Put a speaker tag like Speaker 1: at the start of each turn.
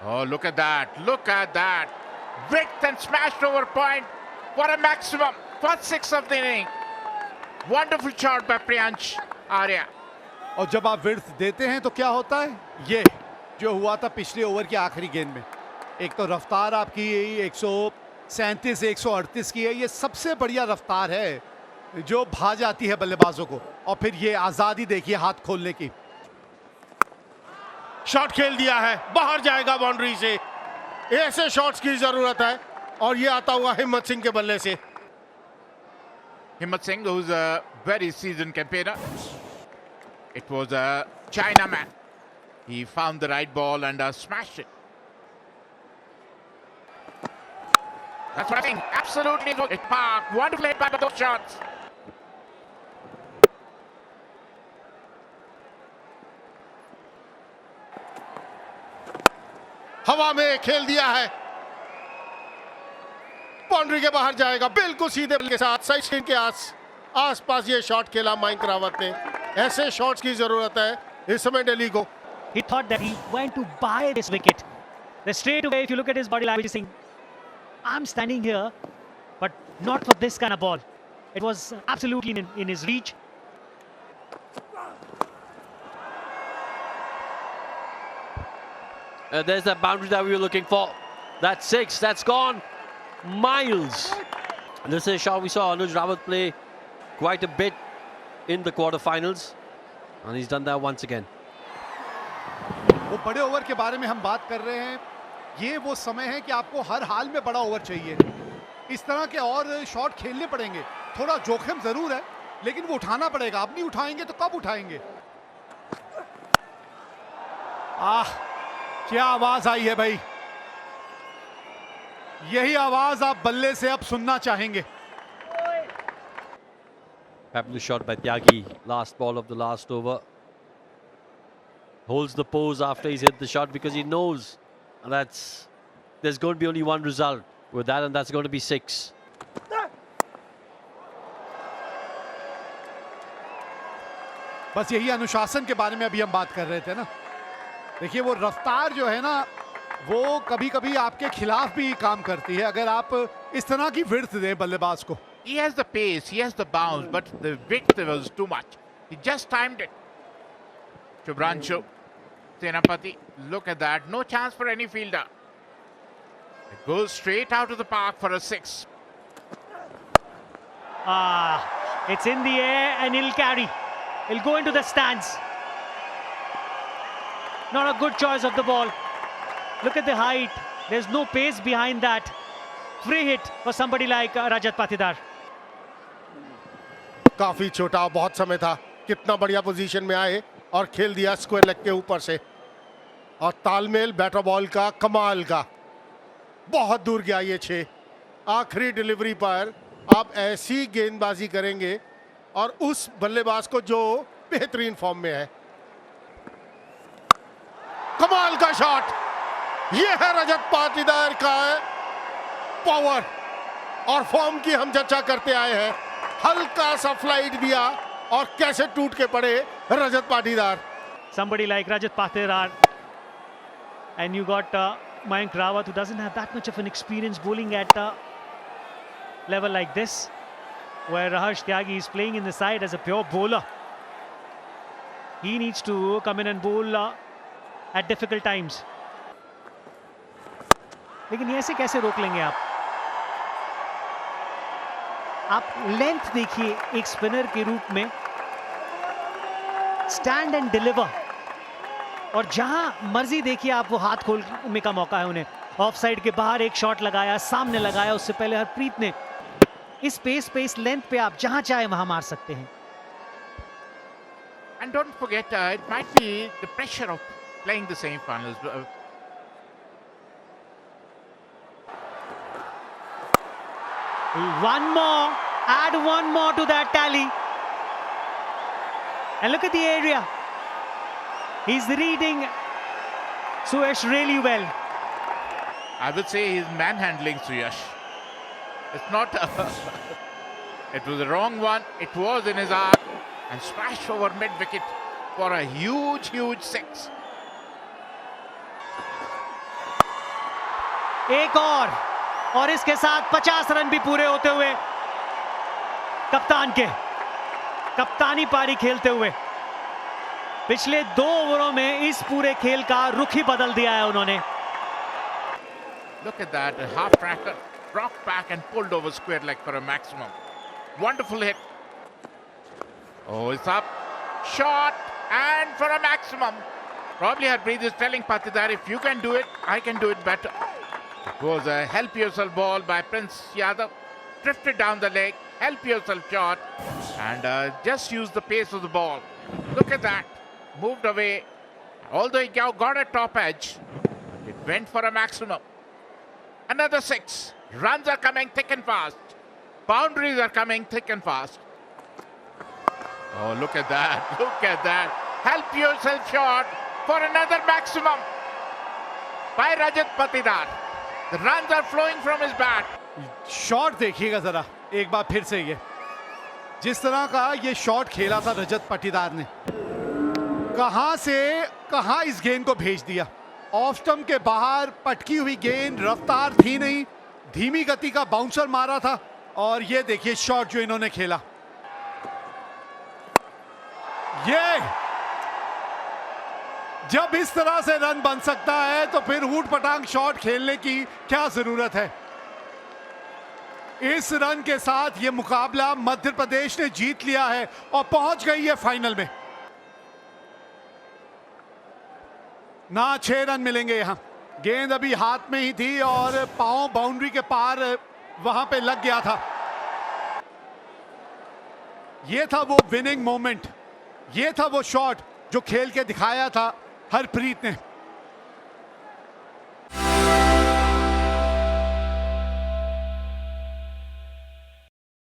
Speaker 1: Oh, look at that. Look at that. Width and smashed over point for a maximum. First six of the inning. Wonderful shot by Priyansh Arya.
Speaker 2: और जब आप width देते हैं तो क्या होता है, ये जो हुआ था पिछले ओवर के आखिरी गेंद में, एक तो रफ्तार आपकी 137 138 की है, ये सबसे बढ़िया रफ्तार है जो भा जाती है बल्लेबाजों को, और फिर ये आजादी देखिए हाथ खोलने की।
Speaker 3: शॉट खेल दिया है, बाहर जाएगा बाउंड्री से। ऐसे शॉट्स की जरूरत है, और ये आता हुआ हिम्मत सिंह के बल्ले से।
Speaker 1: Himmat Singh, who's a very seasoned campaigner. It was a Chinaman. He found the right ball and smashed it. That's what I think. Absolutely. It parked. Wonderful hit by those shots.
Speaker 3: हवा में खेल दिया है, boundary के बाहर जाएगा, बिल्कुल सीधे बल के साथ साइड स्क्रीन के आस-पास ये शॉट खेला मयंक रावत ने। ऐसे शॉट्स की जरूरत है इस समय दिल्ली को।
Speaker 4: He thought that he went to buy this wicket. The straight away, if you look at his body language, he's saying, I'm standing here, but not for this kind of ball. It was absolutely in his reach.
Speaker 5: There's that boundary that we were looking for. That's six. That's gone miles. And this is a shot we saw Anuj Rawat play quite a bit in the quarterfinals, and he's done that once again.
Speaker 2: वो बड़े over के बारे में हम बात कर रहे हैं, ये वो समय है कि आपको हर हाल में बड़ा ओवर चाहिए। इस तरह के और शॉट खेलने पड़ेंगे, थोड़ा जोखिम जरूर है, लेकिन वो उठाना पड़ेगा। आप नहीं उठाएंगे तो कब उठाएंगे? क्या आवाज आई है भाई, यही आवाज आप बल्ले से अब सुनना चाहेंगे।
Speaker 5: Fabulous shot by Tyagi. Last ball of the last over. Holds the pose after he's hit the shot because he knows there's going to be only one result with that, and that's going to be six.
Speaker 2: बस यही अनुशासन के बारे में अभी हम बात कर रहे थे ना। देखिए वो रफ्तार जो है ना, वो कभी कभी आपके खिलाफ भी काम करती है अगर आप इस तरह की विड्थ दें बल्लेबाज को।
Speaker 1: He has the pace, he has the bounce, but the width was too much. He just timed it. Shubhranshu Senapati, look at that. No chance for any fielder. It goes straight out of the park for a six.
Speaker 4: It's in the air and it'll carry. It'll go into the stands. Not a good choice of the ball. Look at the height. There's no pace behind that. Free hit for somebody like Rajat Patidar.
Speaker 3: काफी छोटा, बहुत समय था, कितना बढ़िया position में आए और खेल दिया स्क्वायर लेग के ऊपर से। और तालमेल बैटर बॉल का कमाल का, बहुत दूर गया ये 6। आखिरी डिलीवरी पर आप ऐसी गेंदबाजी करेंगे और उस बल्लेबाज को जो बेहतरीन फॉर्म में है। कमाल का शॉट, ये है रजत पाटीदार का पावर और फॉर्म की हम चर्चा करते आए हैं। हल्का सा फ्लाइट दिया और कैसे टूट के पड़े Rajat Patidar.
Speaker 4: Somebody like Rajat Patidar, and you got Mayank Rawat, who doesn't have that much of an experience bowling at a level like this, where Harsh Tyagi is playing in the side as a pure bowler. He needs to come in and bowl at difficult times. लेकिन ये ऐसे कैसे रोक लेंगे आप? आप length देखिए एक स्पिनर के रूप में, स्टैंड एंड डिलीवर, और जहां मर्जी देखिए आप वो हाथ खोलने का मौका है उन्हें। ऑफ साइड के बाहर एक शॉट लगाया, सामने लगाया, उससे पहले हरप्रीत ने। इस पेस पे, इस लेंथ पे आप जहां चाहे वहां मार सकते हैं।
Speaker 1: And don't forget, it might be the pressure of playing the semi-finals.
Speaker 4: One more, add one more to that tally. And look at the area. He's reading Suyash really well.
Speaker 1: I would say he's manhandling Suyash. It's not it was the wrong one. It was in his arm and smashed over mid-wicket for a huge, huge six.
Speaker 4: एक और इसके साथ 50 run भी पूरे होते हुए कप्तान के कप्तानी पारी खेलते हुए पिछले 2 ओवरों में इस पूरे खेल का रुख ही बदल दिया है उन्होंने।
Speaker 1: Look at that, a half tracker dropped back and pulled over square leg for a maximum. Wonderful hit. Oh, it's up. Shot and for a maximum. Probably Harpreet is telling Patidar, if you can do it, I can do it better. It was a help yourself ball by Prince Yadav. Drifted down the leg, help yourself shot, and just use the pace of the ball. Look at that. Moved away. Although he got a top edge, it went for a maximum. Another 6. Runs are coming thick and fast. Boundaries are coming thick and fast. Oh, look at that. Look at that. Help yourself shot for another maximum by Rajat Patidar. The runs are flowing from his bat.
Speaker 2: Shot देखिएगा जरा एक बार फिर से, ये जिस तरह का ये शॉट खेला था रजत पाटीदार ने, कहां से कहां इस गेंद को भेज दिया। ऑफ स्टंप के बाहर पटकी हुई गेंद, रफ्तार थी नहीं, धीमी गति का बाउंसर मारा था, और ये देखिए शॉट जो इन्होंने खेला। ये जब इस तरह से रन बन सकता है तो फिर ऊट पटांग शॉट खेलने की क्या जरूरत है। इस रन के साथ ये मुकाबला मध्य प्रदेश ने जीत लिया है और पहुंच गई है फाइनल में। ना 6 रन मिलेंगे यहां। गेंद अभी हाथ में ही थी और पांव बाउंड्री के पार वहां पे लग गया था। ये था वो विनिंग मोमेंट, ये था वो शॉट जो खेल के दिखाया था हरप्रीत ने।